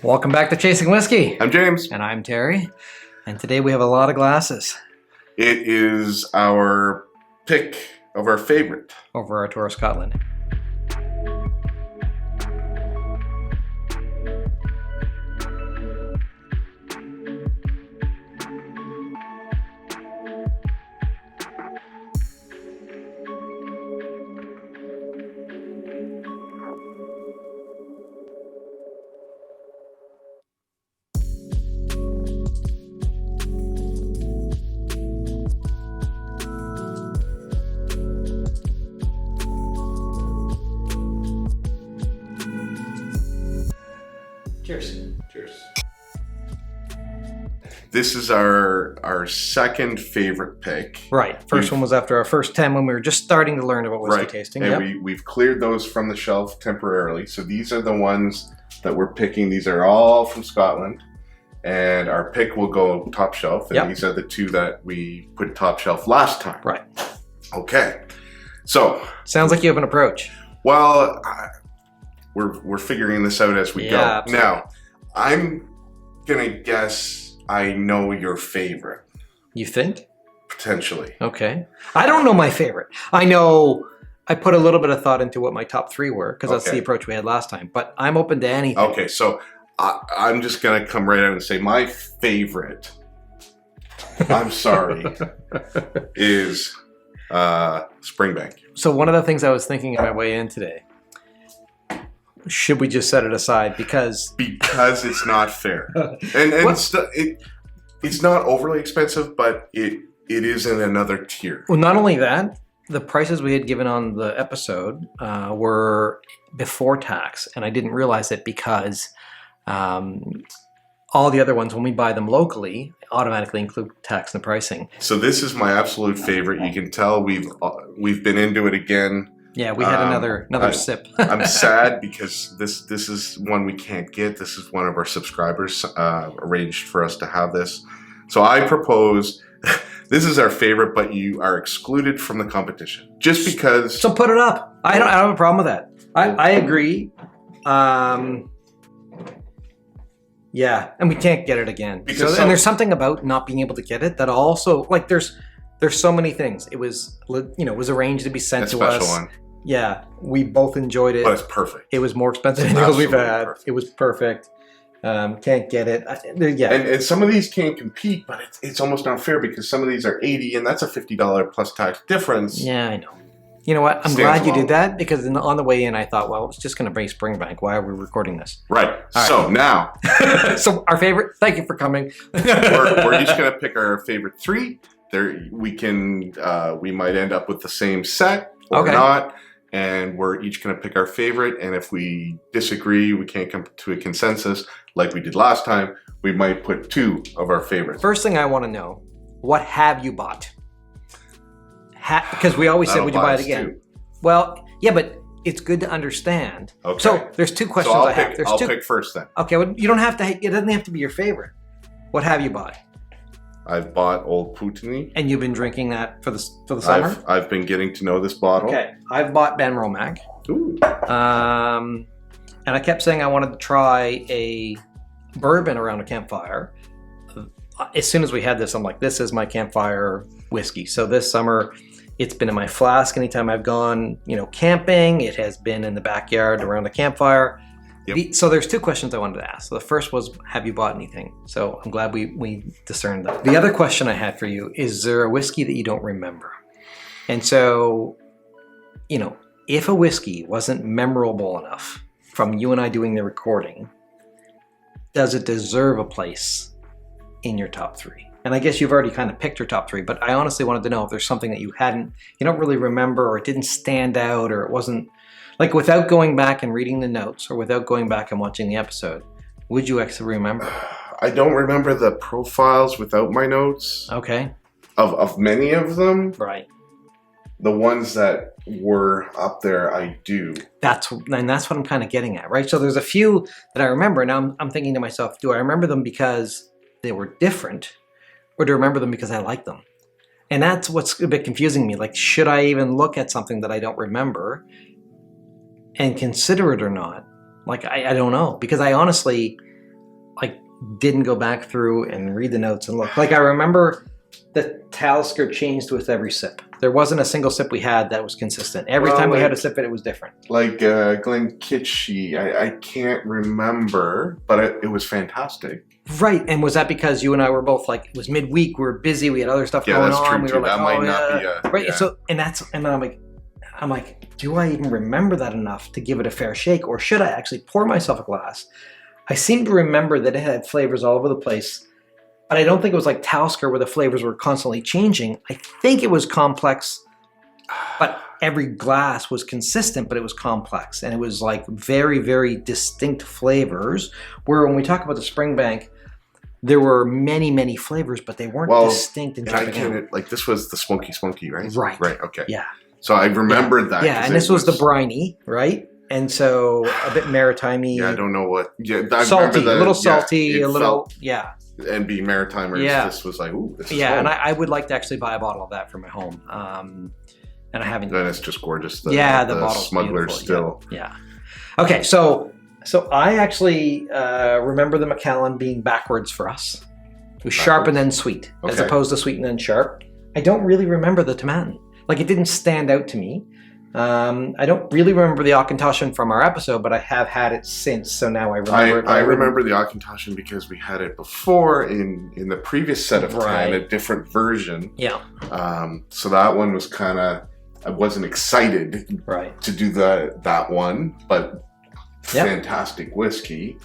Welcome back to Chasing Whiskey. I'm James. And I'm Terry. And today we have a lot of glasses. It is our pick of our favorite. Over our tour of Scotland. Cheers. Cheers. This is our second favorite pick. Right. First one was after our first 10 when we were just starting to learn about whiskey tasting. And we've cleared those from the shelf temporarily. So these are the ones that we're picking. These are all from Scotland. And our pick will go top shelf. And these are the two that we put top shelf last time. Right. Okay. So. Sounds like you have an approach. Well, we're figuring this out as we go. Absolutely. Now, I'm going to guess I know your favorite. You think? Potentially. Okay. I don't know my favorite. I know I put a little bit of thought into what my top three were because that's the approach we had last time. But I'm open to anything. Okay, so I'm just going to come right out and say my favorite, I'm sorry, is Springbank. So one of the things I was thinking on my way in today, should we just set it aside because it's not fair, and it's not overly expensive, but it is in another tier. Well, not only that, the prices we had given on the episode were before tax, and I didn't realize it because all the other ones, when we buy them locally, automatically include tax in the pricing. So this is my absolute favorite. You can tell we've been into it again. Yeah, we had another sip. I'm sad because this is one we can't get. This is one of our subscribers arranged for us to have this. So I propose, this is our favorite, but you are excluded from the competition. Just because... So put it up. I don't have a problem with that. I agree. Yeah, and we can't get it again. And there's something about not being able to get it that also, like there's so many things. It was, it was arranged to be sent to us. Special one. Yeah, we both enjoyed it. But it's perfect. It was more expensive than those we've had. Perfect. It was perfect. Can't get it. Yeah. And some of these can't compete, but it's almost not fair because some of these are $80 and that's a $50 plus tax difference. Yeah, I know. You know what? I'm glad you did that because on the way in I thought, well, it's just going to bring Springbank. Why are we recording this? Right. So now. So our favorite, thank you for coming. we're each going to pick our favorite three. We might end up with the same set or not. And we're each going to pick our favorite. And if we disagree, we can't come to a consensus like we did last time, we might put two of our favorites. First thing I want to know, what have you bought? Because we always said, would you buy it again? Too. Well, yeah, but it's good to understand. Okay. So there's two questions I have. I'll pick first then. Okay, well, you don't have to, it doesn't have to be your favorite. What have you bought? I've bought Old Pulteney. And you've been drinking that for the summer? I've been getting to know this bottle. Okay. I've bought Benromach. Ooh. And I kept saying I wanted to try a bourbon around a campfire. As soon as we had this, I'm like, this is my campfire whiskey. So this summer, it's been in my flask. Anytime I've gone, camping, it has been in the backyard around the campfire. Yep. So there's two questions I wanted to ask. So the first was, have you bought anything? So I'm glad we discerned that. The other question I had for you, is there a whiskey that you don't remember? And so, if a whiskey wasn't memorable enough from you and I doing the recording, does it deserve a place in your top three? And I guess you've already kind of picked your top three, but I honestly wanted to know if there's something that you don't really remember, or it didn't stand out, or it wasn't, like without going back and reading the notes or without going back and watching the episode, would you actually remember? I don't remember the profiles without my notes. Okay. Of many of them. Right. The ones that were up there, I do. That's what I'm kind of getting at, right? So there's a few that I remember, and I'm thinking to myself, do I remember them because they were different, or do I remember them because I like them? And that's what's a bit confusing me. Like, should I even look at something that I don't remember and consider it or not? Like, I don't know. Because I honestly, like didn't go back through and read the notes and look. Like I remember the Talisker changed with every sip. There wasn't a single sip we had that was consistent. Every time we had a sip, it was different. Like Glenkinchie, I can't remember, but it was fantastic. Right, and was that because you and I were both like, it was midweek, we were busy, we had other stuff going that's on. True We too. were like, that might not be right. So and then I'm like, do I even remember that enough to give it a fair shake, or should I actually pour myself a glass? I seem to remember that it had flavors all over the place, but I don't think it was like Talisker where the flavors were constantly changing. I think it was complex, but every glass was consistent, but it was complex, and it was like very, very distinct flavors. Where when we talk about the Springbank, there were many, many flavors, but they weren't distinct and jumping out. Like this was the smoky, right? Right. Right. Okay. Yeah. So I remembered that. Yeah, and this was the briny, right? And so a bit maritime-y. Yeah, I don't know what. Yeah, I salty, that, a little salty, a little, And being maritimers, this was like, ooh, this is home. And I would like to actually buy a bottle of that for my home. And I haven't. Then it's just gorgeous. The bottle's smuggler still. Yeah. Okay, so I actually remember the Macallan being backwards for us. It was sharp and then sweet, as opposed to sweet and then sharp. I don't really remember the Tomatin. Like, it didn't stand out to me. I don't really remember the Auchentoshan from our episode, but I have had it since, so now I remember it. I remember the Auchentoshan because we had it before in the previous set of 10, a different version. Yeah. So that one was kind of, I wasn't excited to do that one, but fantastic whiskey.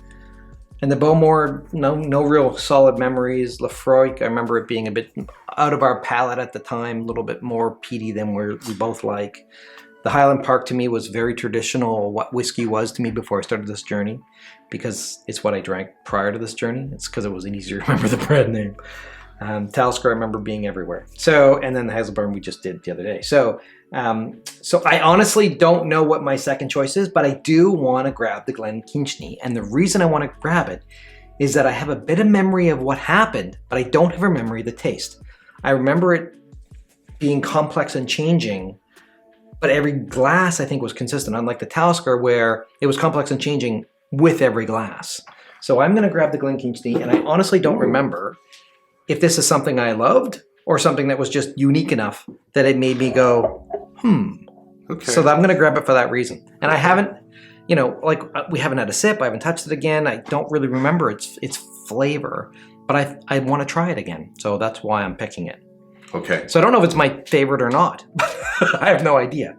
And the Bowmore, no real solid memories. Laphroaig, I remember it being a bit out of our palate at the time, a little bit more peaty than we both like. The Highland Park to me was very traditional, what whiskey was to me before I started this journey, because it's what I drank prior to this journey. It's because it was easier to remember the brand name. Talisker, I remember being everywhere. So, and then the Hazelburn we just did the other day. So I honestly don't know what my second choice is, but I do want to grab the Glenkinchie. And the reason I want to grab it is that I have a bit of memory of what happened, but I don't have a memory of the taste. I remember it being complex and changing, but every glass I think was consistent, unlike the Talisker where it was complex and changing with every glass. So I'm going to grab the Glenkinchie, and I honestly don't remember if this is something I loved or something that was just unique enough that it made me go, Okay. So I'm going to grab it for that reason. And I haven't, we haven't had a sip. I haven't touched it again. I don't really remember its flavor, but I want to try it again. So that's why I'm picking it. Okay. So I don't know if it's my favorite or not. I have no idea.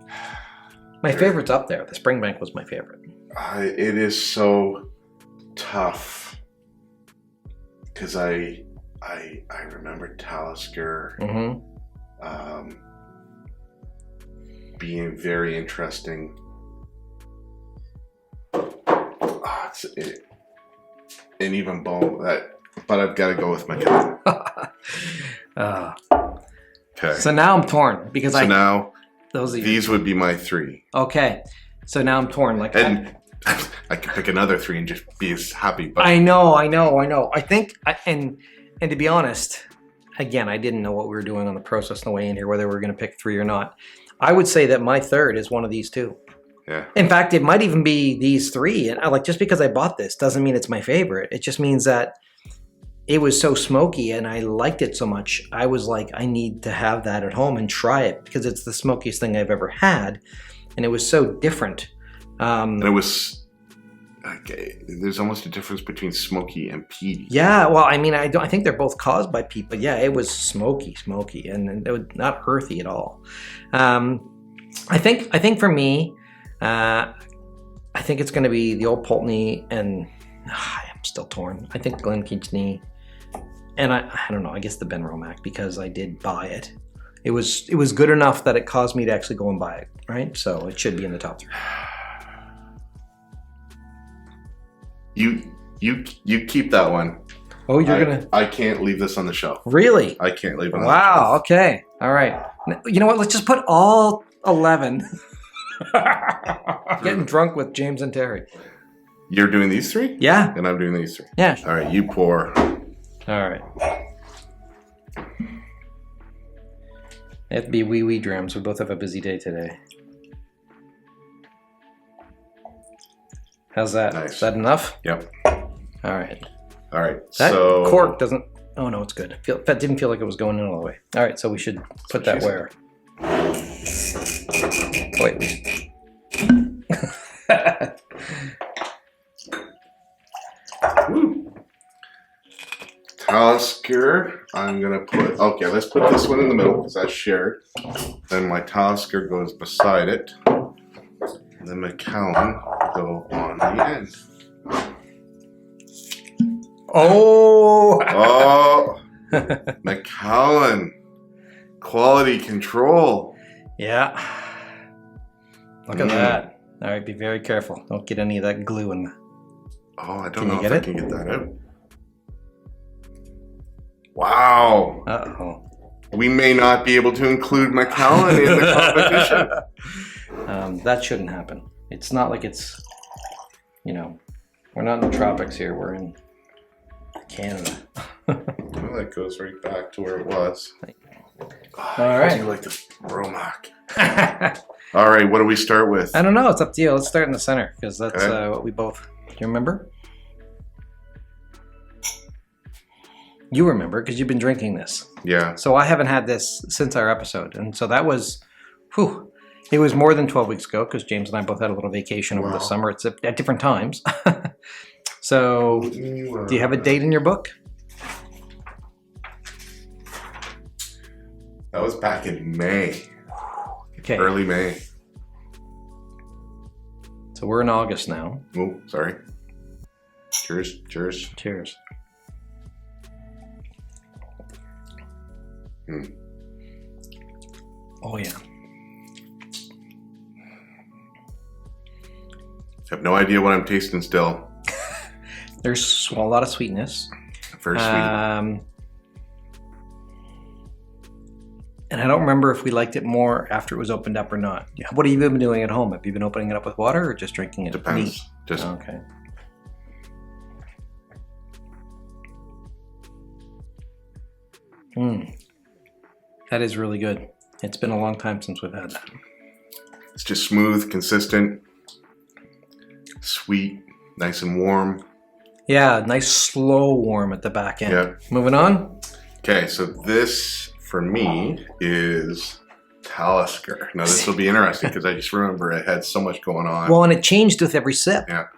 My favorite's up there. The Springbank was my favorite. It is so tough because I remember Talisker being very interesting. And even Bowmore, but I've got to go with Macallan. Okay. So now I'm torn because these would be my three. Okay. So now I'm torn. I could pick another three and just be as happy. But I know. I think, and to be honest, again, I didn't know what we were doing on the process on the way in here, whether we were going to pick three or not. I would say that my third is one of these two. Yeah. In fact, it might even be these three. And just because I bought this doesn't mean it's my favorite. It just means that it was so smoky and I liked it so much. I was like, I need to have that at home and try it because it's the smokiest thing I've ever had. And it was so different. And it was... Okay, there's almost a difference between smoky and peaty. Yeah, well, I mean, I think they're both caused by peat, but yeah, it was smoky, and it was not earthy at all. I think for me, I think it's going to be the old Pulteney, and I'm still torn. I think Glenkinchie, and I don't know. I guess the Benromach because I did buy it. It was good enough that it caused me to actually go and buy it, right? So it should be in the top three. You keep that one. Oh, you're gonna... I can't leave this on the shelf. Really? I can't leave it on the shelf. Wow, okay. All right. You know what? Let's just put all 11. Getting drunk with James and Terry. You're doing these three? Yeah. And I'm doing these three? Yeah. All right, you pour. All right. They have to be wee drams. We both have a busy day today. How's that? Nice. Is that enough? Yep. All right. All right. That so cork doesn't... Oh, no, it's good. That didn't feel like it was going in all the way. All right, so we should put that where? Wait. Woo. Talisker, I'm going to put... Okay, let's put this one in the middle because that's shared. Then my Talisker goes beside it. And the Macallan will go on the end. Oh! Oh! Macallan. Quality control. Yeah. Look at that. All right, be very careful. Don't get any of that glue in the... Oh, I don't know if I can get that out. Wow. Uh-oh. We may not be able to include Macallan in the competition. That shouldn't happen. It's not like it's, you know, we're not in the tropics here. We're in Canada. Well, that goes right back to where it was. All right. I do like the Benromach. All right, what do we start with? I don't know. It's up to you. Let's start in the center because that's what we both... Do you remember? You remember because you've been drinking this. Yeah. So I haven't had this since our episode. And so that was... Whew. It was more than 12 weeks ago because James and I both had a little vacation over the summer. It's at different times. So, do you have a date in your book? That was back in May. Okay. Early May. So we're in August now. Oh, sorry. Cheers. Cheers. Cheers. Mm. Oh, yeah. I have no idea what I'm tasting still. There's a lot of sweetness. Very sweet. And I don't remember if we liked it more after it was opened up or not. What have you been doing at home? Have you been opening it up with water or just drinking it? Depends. Neat? Just okay. That is really good. It's been a long time since we've had that. It's just smooth, consistent, sweet, nice and warm. Yeah, nice slow warm at the back end. Yeah. Moving on. Okay, so this for me is Talisker. Now this will be interesting because I just remember it had so much going on. Well, and it changed with every sip. Yeah.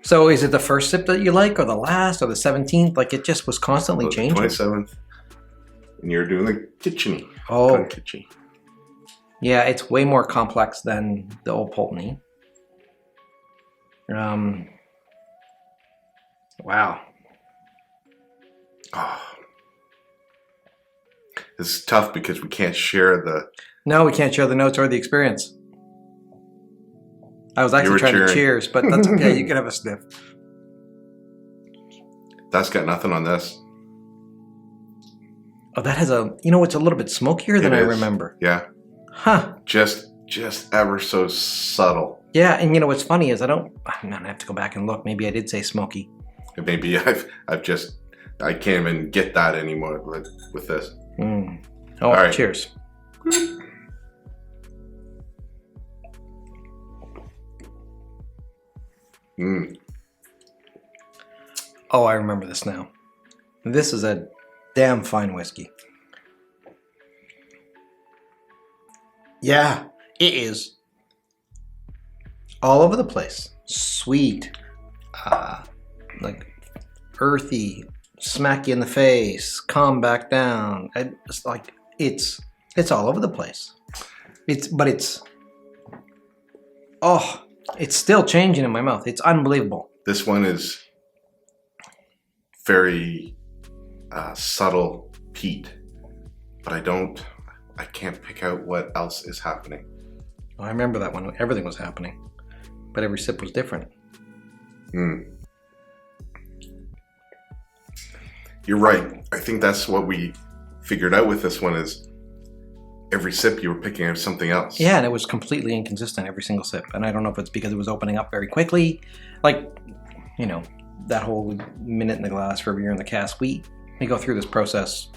So is it the first sip that you like or the last or the 17th? Like it just was constantly changing. 27th. And you're doing the kitchen. Oh. Glenkinchie. Yeah, it's way more complex than the old Pulteney. Wow. Oh. This is tough because we can't share the... No, we can't share the notes or the experience. I was actually trying to cheers, but that's okay. You can have a sniff. That's got nothing on this. Oh, that has a... You know, it's a little bit smokier than I remember. Yeah. Huh. Just ever so subtle. Yeah, and you know what's funny is I'm gonna have to go back and look. Maybe I did say smoky. Maybe I can't even get that anymore with this. Oh, all right. Cheers. Oh, I remember this now. This is a damn fine whiskey. Yeah, it is. All over the place. Sweet. Like earthy. Smack you in the face. Calm back down. It's like it's all over the place. It's still changing in my mouth. It's unbelievable. This one is very subtle peat, but I can't pick out what else is happening. I remember that one. Everything was happening, but every sip was different. You're right. I think that's what we figured out with this one is every sip you were picking up something else. Yeah, and it was completely inconsistent every single sip. And I don't know if it's because it was opening up very quickly. Like, you know, that whole minute in the glass for every year in the cask. We go through this process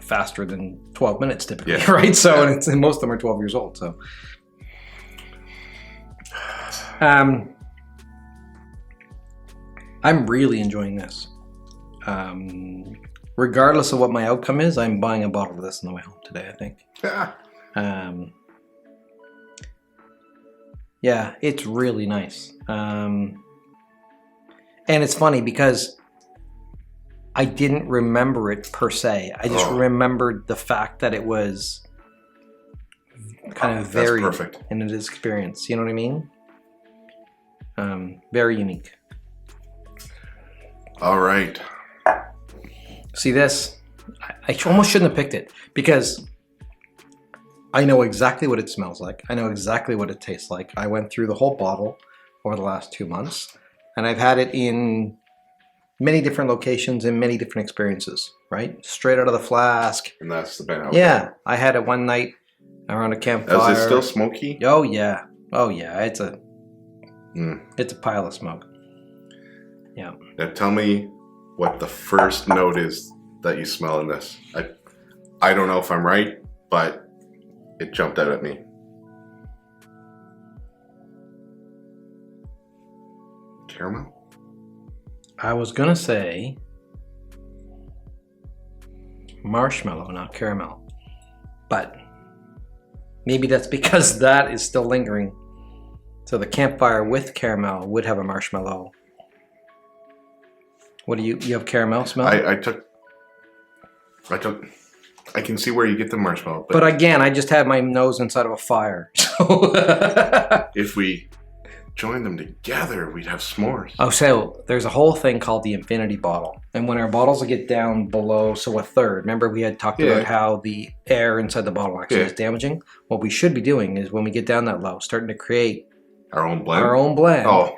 faster than 12 minutes typically, right? So and most of them are 12 years old. So, I'm really enjoying this. Regardless of what my outcome is, I'm buying a bottle of this on the way home today, I think. Yeah, it's really nice. And it's funny because I didn't remember it per se. I just remembered the fact that it was kind of varied in its experience. You know what I mean? Very unique. All right. See this? I almost shouldn't have picked it because I know exactly what it smells like. I know exactly what it tastes like. I went through the whole bottle over the last 2 months, and I've had it in many different locations and many different experiences, right? Straight out of the flask. And that's the Benromach. Yeah. I had it one night around a campfire. Is it still smoky? Oh, yeah. Oh, yeah. It's a pile of smoke. Yeah. Now tell me what the first note is that you smell in this. I don't know if I'm right, but it jumped out at me. Caramel? I was going to say marshmallow, not caramel. But maybe that's because that is still lingering. So the campfire with caramel would have a marshmallow. What do you have caramel smell? I can see where you get the marshmallow. But again, I just had my nose inside of a fire. So if we join them together, we'd have s'mores. Oh, so there's a whole thing called the infinity bottle. And when our bottles get down below, so a third, remember we had talked about how the air inside the bottle actually is damaging? What we should be doing is when we get down that low, starting to create our own blend. Oh,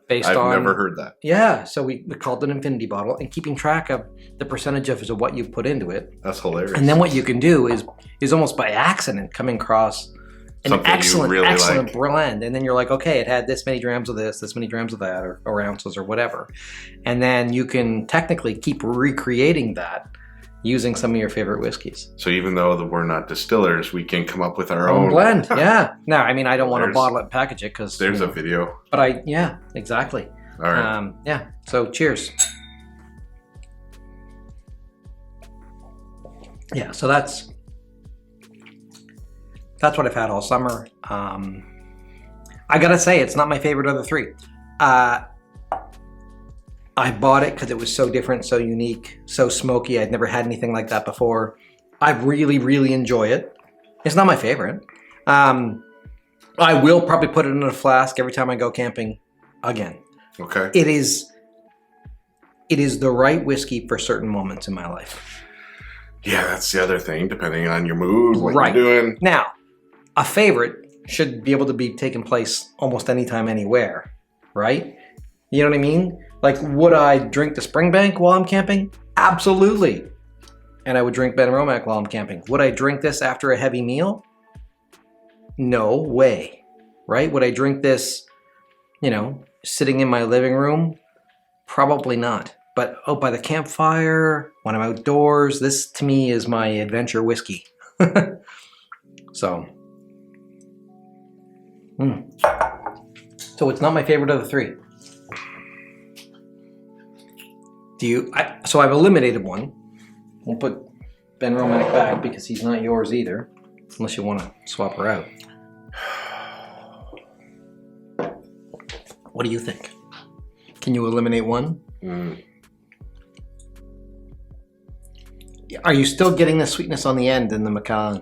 I've never heard that. Yeah, so we called it an infinity bottle and keeping track of the percentage of what you put into it. That's hilarious. And then what you can do is almost by accident coming across an excellent blend. And then you're like, okay, it had this many grams of this many grams of that, or ounces or whatever. And then you can technically keep recreating that using some of your favorite whiskeys. So even though we're not distillers, we can come up with our own blend. Yeah. No, I mean, I don't want to bottle it and package it because there's a video. But exactly. All right. Yeah. So cheers. Yeah. So that's what I've had all summer. I gotta say, it's not my favorite of the three. I bought it because it was so different, so unique, so smoky. I'd never had anything like that before. I really, really enjoy it. It's not my favorite. I will probably put it in a flask every time I go camping again. Okay. It is the right whiskey for certain moments in my life. Yeah, that's the other thing, depending on your mood, what you're doing. Now, a favorite should be able to be taking place almost anytime, anywhere, right? You know what I mean? Like, would I drink the Springbank while I'm camping? Absolutely. And I would drink Benromach while I'm camping. Would I drink this after a heavy meal? No way, right? Would I drink this, sitting in my living room? Probably not. But, by the campfire, when I'm outdoors, this to me is my adventure whiskey. So. So it's not my favorite of the three. So I've eliminated one. We'll put Benromach back because he's not yours either, unless you want to swap her out. What do you think? Can you eliminate one? Are you still getting the sweetness on the end in the Macallan?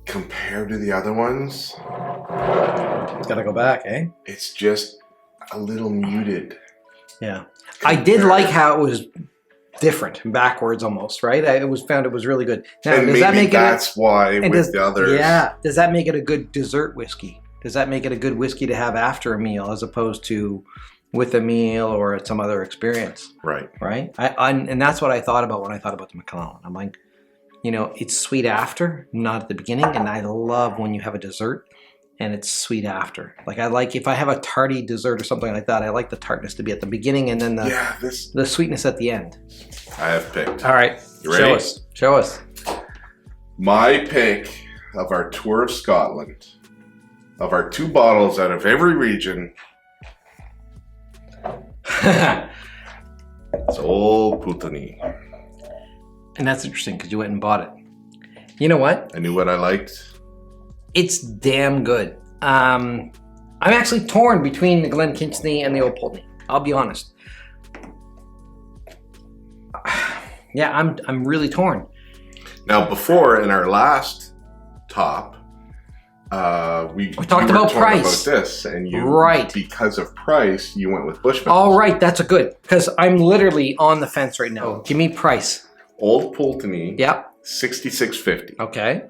Compared to the other ones, it's got to go back, eh? It's just a little muted. Yeah. I did like how it was different, backwards almost, right? I found it was really good. Now, and does that make that's why with the others. Yeah. Does that make it a good dessert whiskey? Does that make it a good whiskey to have after a meal as opposed to with a meal or at some other experience? Right. Right? And that's what I thought about when I thought about the Macallan. I'm like, it's sweet after, not at the beginning. And I love when you have a dessert and it's sweet after. Like if I have a tarty dessert or something like that, I like the tartness to be at the beginning and then the sweetness at the end. I have picked. All right. You ready? Show us. My pick of our tour of Scotland, of our 2 bottles out of every region, It's old Pulteney. And that's interesting because you went and bought it. You know what? I knew what I liked. It's damn good. I'm actually torn between the Glenkinchie and the old Pulteney. I'll be honest. Yeah, I'm really torn. Now, before in our last top, we talked about price. About this, and you because of price, you went with Bushmills. All right, that's a good because I'm literally on the fence right now. Give me price. Old Pulteney. Yep. $66.50. Okay.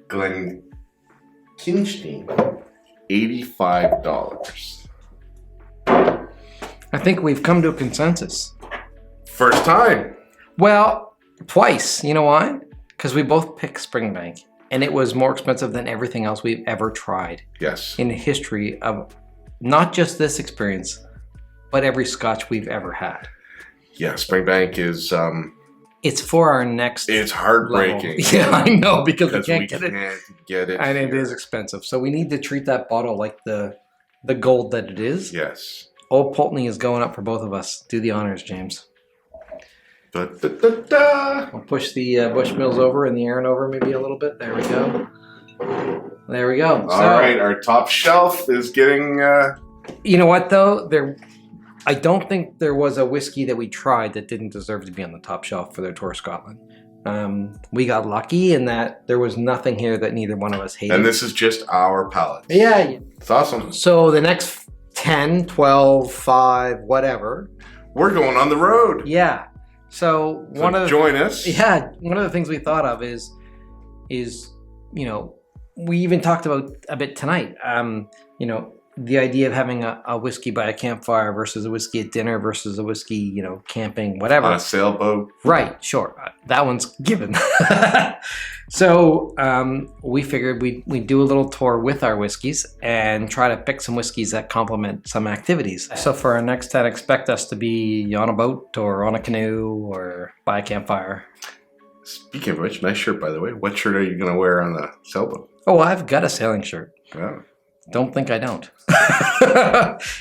Glenkinchie, $85. I think we've come to a consensus. First time. Well, twice. You know why? Because we both picked Springbank, and it was more expensive than everything else we've ever tried. Yes. In the history of not just this experience, but every Scotch we've ever had. Yeah, Springbank is... it's for our next It's heartbreaking. Level. Yeah, I know, because we can't get it. And here. It is expensive. So we need to treat that bottle like the gold that it is. Yes. Old Pulteney is going up for both of us. Do the honors, James. Da, da, da, da. I'll push the Bushmills over and the Aaron over maybe a little bit. There we go. There we go. All right, our top shelf is getting... You know what, though? I don't think there was a whiskey that we tried that didn't deserve to be on the top shelf for their Tour of Scotland. We got lucky in that there was nothing here that neither one of us hated. And this is just our palate. Yeah. It's awesome. So the next 10, 12, 5, whatever. We're going on the road. Yeah. So join us. Yeah. One of the things we thought of is, we even talked about a bit tonight, the idea of having a whiskey by a campfire versus a whiskey at dinner versus a whiskey, camping, whatever. On a sailboat. Right, sure. That one's given. So we figured we'd do a little tour with our whiskeys and try to pick some whiskeys that complement some activities. So for our next 10, expect us to be on a boat or on a canoe or by a campfire. Speaking of which, nice shirt, by the way. What shirt are you going to wear on the sailboat? Oh, I've got a sailing shirt. Yeah. Don't think I don't.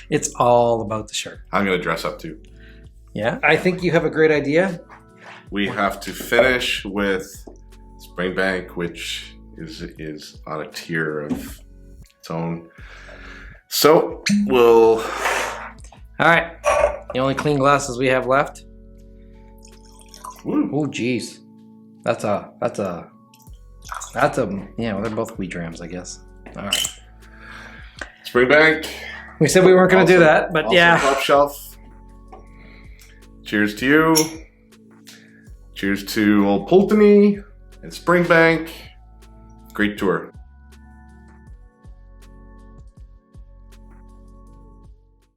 It's all about the shirt. I'm going to dress up too. Yeah, I think you have a great idea. We have to finish with Springbank, which is on a tier of its own. So we'll... All right. The only clean glasses we have left. Woo. Oh, geez. That's a, they're both wheat drams, I guess. All right. Springbank. We said we weren't going to do that, but yeah. Top shelf. Cheers to you. Cheers to Old Pulteney and Springbank. Great tour.